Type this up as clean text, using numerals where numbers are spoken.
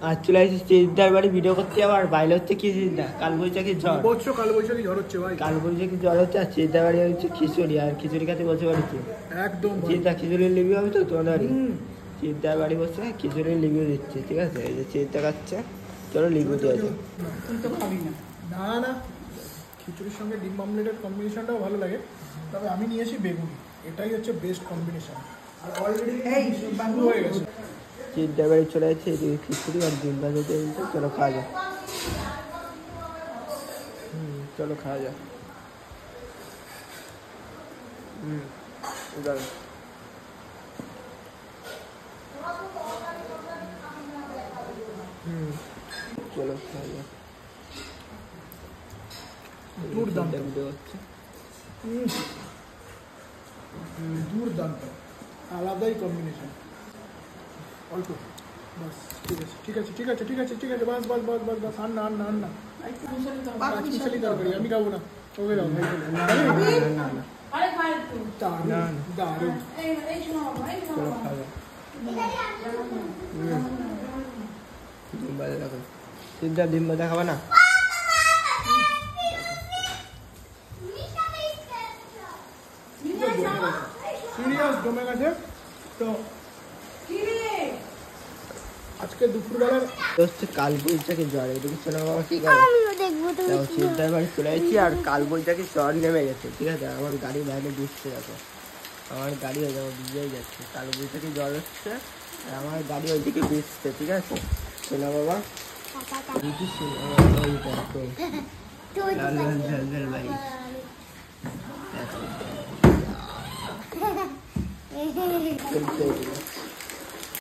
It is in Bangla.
আর চলে আসছি চিন্তার বাড়ি ভিডিও করতে আবার বাইরে হচ্ছে কি চিন্তা কালবৈশাখী ঝড় কালবৈশাখী ঝড় হচ্ছে ভাই। কালবৈশাখী ঝড় হচ্ছে আর চিন্তার বাড়ি হচ্ছে খিচুড়ি আর খিচুড়ি খাতে বসে বাড়িতে একদম চিন্তা খিচুড়ির লিবি হবে তো তোমাদের বাড়ি চিন্তার বাড়ি বসে খিচুড়ির লিবিও দিচ্ছে ঠিক আছে এই যে চিন্তা খাচ্ছে চলো লিবু দিয়ে আছে তুই তো খাবি না। না না, খিচুড়ির সঙ্গে ডিম অমলেটের কম্বিনেশনটাও ভালো লাগে, তবে আমি নিয়েছি বেগুনি, এটাই হচ্ছে বেস্ট কম্বিনেশন। আর অলরেডি শুরু হয়ে গেছে। চিন্তার বাড়ি চলে যাচ্ছে এদিকে খিচুড়ি আর ডিম ভাজা দিয়ে দিচ্ছে চলো খাওয়া যাক। চলো খাওয়া যাক। দাঁড়াও। চলো খাওয়া যাক। দুর্দান্ত ভিডিও হচ্ছে দুর্দান্ত, আলাদাই কম্বিনেশন। অল্প বাস, ঠিক আছে ঠিক আছে ঠিক আছে ঠিক আছে ঠিক আছে, বাস বাস বাস বাস বাস, আর না আর না আর না। মিশালি তরকারি আমি খাবো না, ওকে দাও ভাই। দারুণ দারুণ। চলো খাওয়া যাক। ডিম ভাজা দেখো চিন্তা ডিম ভাজা খাবে না? সিরিয়াস জমে গেছে তো। আজকে দুপুরবেলার হচ্ছে কালবৈশাখী ঝড় এদিকে শোনা বাবা কি করে চিন্তার বাড়ি চলে যাচ্ছি আর কালবৈশাখী ঝড় নেমে গেছে ঠিক আছে। আমার গাড়ি বাইরে দিচ্ছে দেখো, আমার গাড়ি হয়ে যাবো ভিজেই যাচ্ছে, কালবৈশাখী ঝড় হচ্ছে আর আমার গাড়ি ওইদিকে ভিজছে ঠিক আছে। শোনা বাবা ভাই